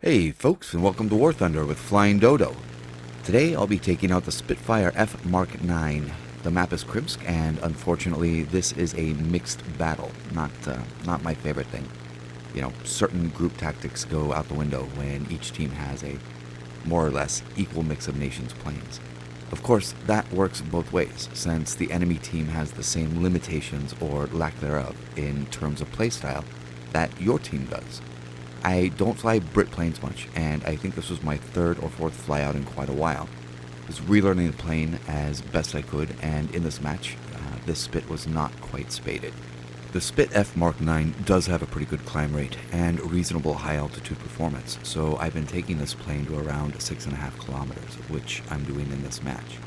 Hey folks, and welcome to War Thunder with Flying Dodo. Today I'll be taking out the Spitfire F Mark IX. The map is Krimsk, and unfortunately this is a mixed battle. Not my favorite thing. You know, certain group tactics go out the window when each team has a more or less equal mix of nations' planes. Of course, that works both ways, since the enemy team has the same limitations or lack thereof in terms of playstyle that your team does. I don't fly Brit planes much, and I think this was my third or fourth flyout in quite a while. I was relearning the plane as best I could, and in this match, this Spit was not quite spaded. The Spit F Mark IX does have a pretty good climb rate and reasonable high altitude performance, so I've been taking this plane to around 6.5 kilometers, which I'm doing in this match.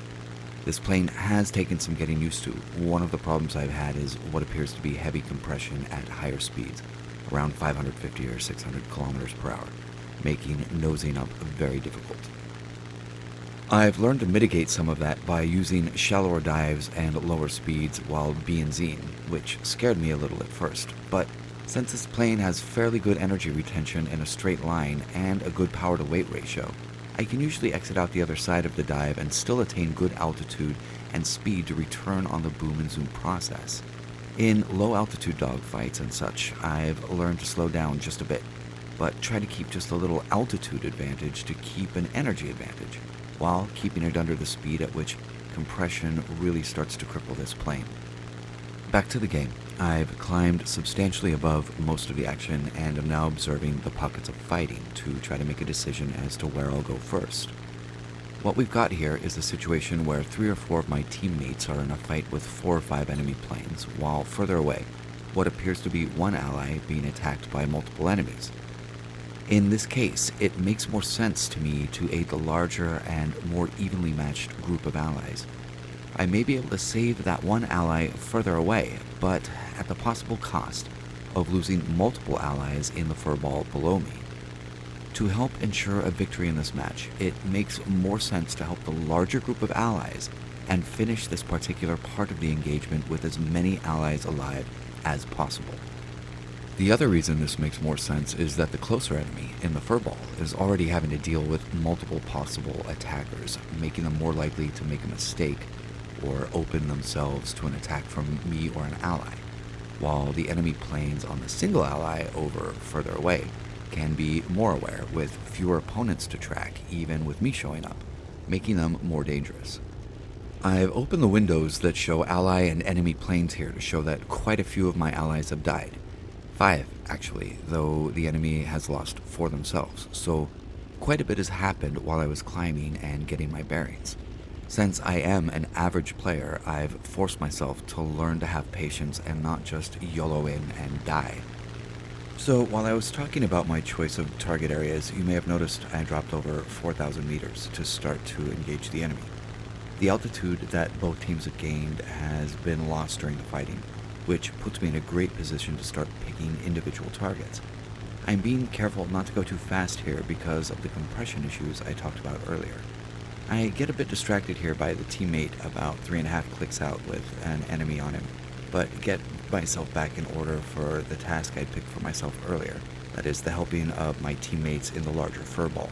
This plane has taken some getting used to. One of the problems I've had is what appears to be heavy compression at higher speeds, around 550 or 600 kilometers per hour, making nosing up very difficult. I've learned to mitigate some of that by using shallower dives and lower speeds while B&Zing, which scared me a little at first, but since this plane has fairly good energy retention in a straight line and a good power to weight ratio, I can usually exit out the other side of the dive and still attain good altitude and speed to return on the boom and zoom process. In low altitude dogfights and such, I've learned to slow down just a bit, but try to keep just a little altitude advantage to keep an energy advantage, while keeping it under the speed at which compression really starts to cripple this plane. Back to the game. I've climbed substantially above most of the action and am now observing the pockets of fighting to try to make a decision as to where I'll go first. What we've got here is a situation where 3 or 4 of my teammates are in a fight with 4 or 5 enemy planes, while further away, what appears to be one ally being attacked by multiple enemies. In this case, it makes more sense to me to aid the larger and more evenly matched group of allies. I may be able to save that one ally further away, but at the possible cost of losing multiple allies in the furball below me. To help ensure a victory in this match, it makes more sense to help the larger group of allies and finish this particular part of the engagement with as many allies alive as possible. The other reason this makes more sense is that the closer enemy in the furball is already having to deal with multiple possible attackers, making them more likely to make a mistake or open themselves to an attack from me or an ally, while the enemy planes on the single ally over further away can be more aware with fewer opponents to track, even with me showing up, making them more dangerous. I've opened the windows that show ally and enemy planes here to show that quite a few of my allies have died. 5, actually, though the enemy has lost 4 themselves, so quite a bit has happened while I was climbing and getting my bearings. Since I am an average player, I've forced myself to learn to have patience and not just YOLO in and die. So while I was talking about my choice of target areas, you may have noticed I dropped over 4,000 meters to start to engage the enemy. The altitude that both teams have gained has been lost during the fighting, which puts me in a great position to start picking individual targets. I'm being careful not to go too fast here because of the compression issues I talked about earlier. I get a bit distracted here by the teammate about 3.5 clicks out with an enemy on him, but get myself back in order for the task I picked for myself earlier, that is, the helping of my teammates in the larger furball.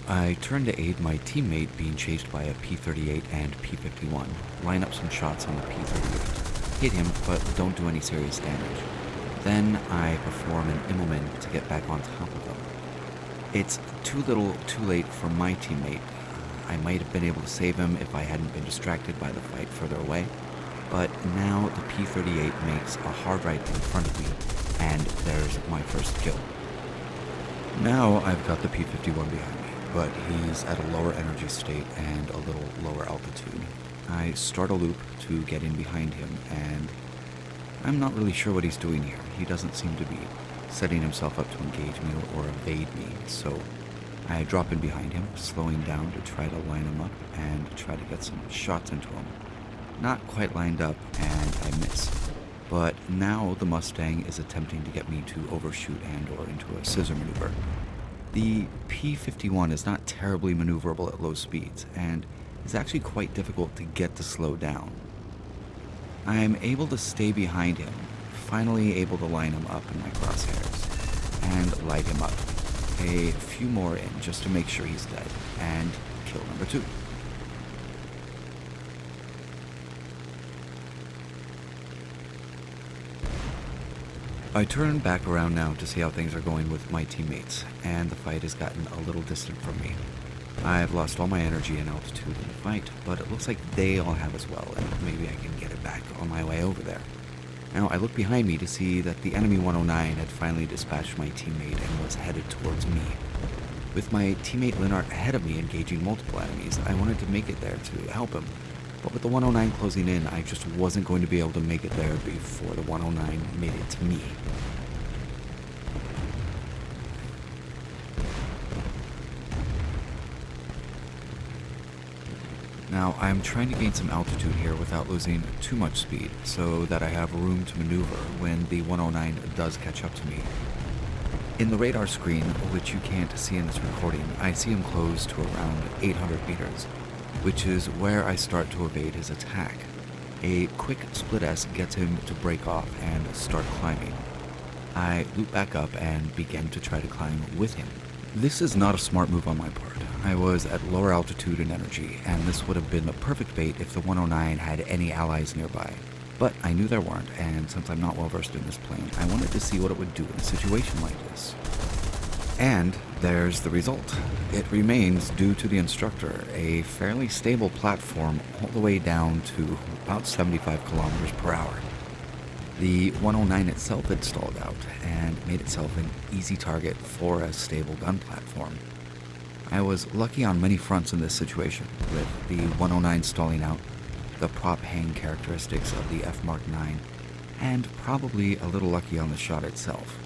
I turn to aid my teammate being chased by a P-38 and P-51, line up some shots on the P-38. Hit him, but don't do any serious damage. Then I perform an Immelman to get back on top of them. It's too little, too late for my teammate. I might have been able to save him if I hadn't been distracted by the fight further away, but now the P-38 makes a hard right in front of me, and there's my first kill. Now I've got the P-51 behind me, but he's at a lower energy state and a little lower altitude. I start a loop to get in behind him, and I'm not really sure what he's doing here. He doesn't seem to be setting himself up to engage me or evade me, so I drop in behind him, slowing down to try to line him up and try to get some shots into him. Not quite lined up, and I miss. But now the Mustang is attempting to get me to overshoot and or into a scissor maneuver. The P-51 is not terribly maneuverable at low speeds, and is actually quite difficult to get to slow down. I'm able to stay behind him, finally able to line him up in my crosshairs, and light him up. a few more in just to make sure he's dead, and kill number 2. I turn back around now to see how things are going with my teammates, and the fight has gotten a little distant from me. I've lost all my energy and altitude in the fight, but it looks like they all have as well, and maybe I can get it back on my way over there. Now, I look behind me to see that the enemy 109 had finally dispatched my teammate and was headed towards me. With my teammate Linhart ahead of me engaging multiple enemies, I wanted to make it there to help him. But with the 109 closing in, I just wasn't going to be able to make it there before the 109 made it to me. Now, I'm trying to gain some altitude here without losing too much speed, so that I have room to maneuver when the 109 does catch up to me. In the radar screen, which you can't see in this recording, I see him close to around 800 meters, which is where I start to evade his attack. A quick split S gets him to break off and start climbing. I loop back up and begin to try to climb with him. This is not a smart move on my part. I was at lower altitude and energy, and this would have been the perfect bait if the 109 had any allies nearby. But I knew there weren't, and since I'm not well versed in this plane, I wanted to see what it would do in a situation like this. And there's the result. It remains, due to the instructor, a fairly stable platform all the way down to about 75 kilometers per hour. The 109 itself had stalled out and made itself an easy target for a stable gun platform. I was lucky on many fronts in this situation, with the 109 stalling out, the prop hang characteristics of the F Mark 9, and probably a little lucky on the shot itself.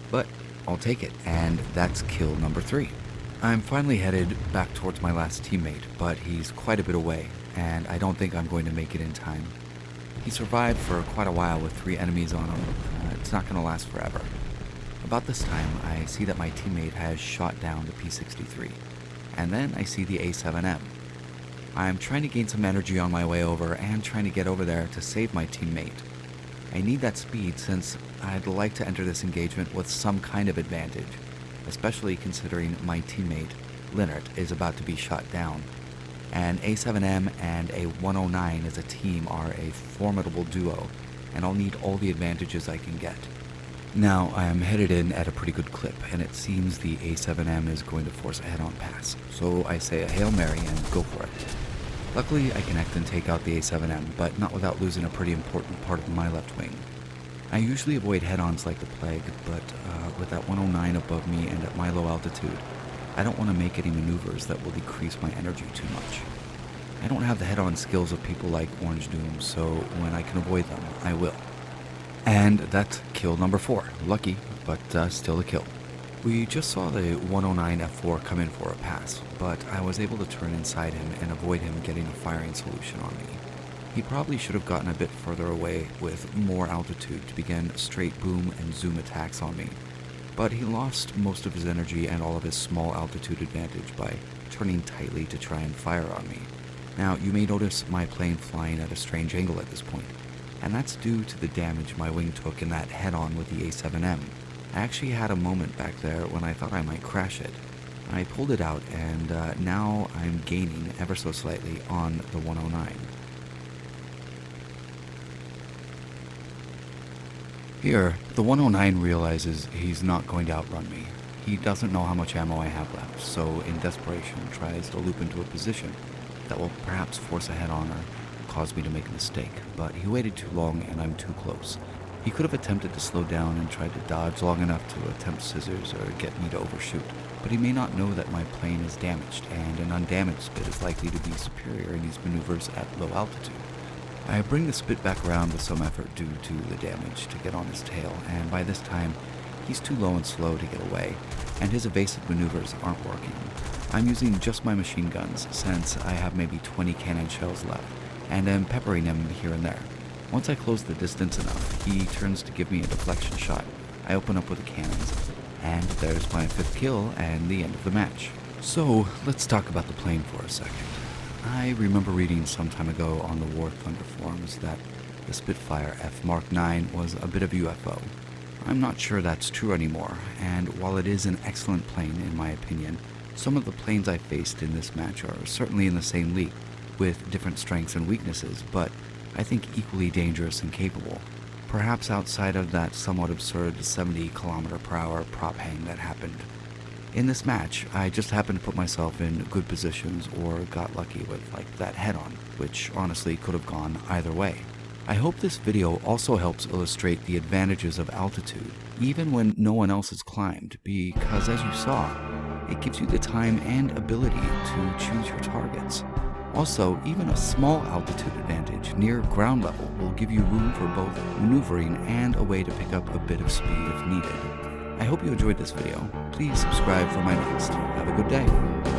But I'll take it, and that's kill number 3. I'm finally headed back towards my last teammate, but he's quite a bit away, and I don't think I'm going to make it in time. He survived for quite a while with 3 enemies on him. It's not going to last forever. About this time, I see that my teammate has shot down the P-63, and then I see the A7M. I'm trying to gain some energy on my way over and trying to get over there to save my teammate. I need that speed since I'd like to enter this engagement with some kind of advantage, especially considering my teammate, Linhart, is about to be shot down. An A7M and a 109 as a team are a formidable duo, and I'll need all the advantages I can get. Now, I am headed in at a pretty good clip, and it seems the A7M is going to force a head-on pass, so I say a Hail Mary and go for it. Luckily, I connect and take out the A7M, but not without losing a pretty important part of my left wing. I usually avoid head-ons like the plague, but with that 109 above me and at my low altitude, I don't want to make any maneuvers that will decrease my energy too much. I don't have the head-on skills of people like Orange Doom, so when I can avoid them, I will. And that's kill number 4. Lucky, but still a kill. We just saw the 109 F4 come in for a pass, but I was able to turn inside him and avoid him getting a firing solution on me. He probably should have gotten a bit further away with more altitude to begin straight boom and zoom attacks on me, but he lost most of his energy and all of his small altitude advantage by turning tightly to try and fire on me. Now, you may notice my plane flying at a strange angle at this point, and that's due to the damage my wing took in that head-on with the A7M. I actually had a moment back there when I thought I might crash it. I pulled it out, and now I'm gaining ever so slightly on the 109. Here, the 109 realizes he's not going to outrun me. He doesn't know how much ammo I have left, so in desperation tries to loop into a position that will perhaps force a head-on or cause me to make a mistake, but he waited too long and I'm too close. He could have attempted to slow down and tried to dodge long enough to attempt scissors or get me to overshoot, but he may not know that my plane is damaged, and an undamaged Spit is likely to be superior in these maneuvers at low altitude. I bring the Spit back around with some effort due to the damage to get on his tail, and by this time, he's too low and slow to get away, and his evasive maneuvers aren't working. I'm using just my machine guns, since I have maybe 20 cannon shells left, and am peppering him here and there. Once I close the distance enough, he turns to give me a deflection shot. I open up with the cannons, and there's my 5th kill and the end of the match. So, let's talk about the plane for a second. I remember reading some time ago on the War Thunder forums that the Spitfire F Mark 9 was a bit of a UFO. I'm not sure that's true anymore, and while it is an excellent plane in my opinion, some of the planes I faced in this match are certainly in the same league, with different strengths and weaknesses, but I think equally dangerous and capable. Perhaps outside of that somewhat absurd 70 km/h prop hang that happened. In this match, I just happened to put myself in good positions or got lucky with that head-on, which honestly could have gone either way. I hope this video also helps illustrate the advantages of altitude, even when no one else has climbed, because as you saw, it gives you the time and ability to choose your targets. Also, even a small altitude advantage near ground level will give you room for both maneuvering and a way to pick up a bit of speed if needed. I hope you enjoyed this video. Please subscribe for my next. Have a good day.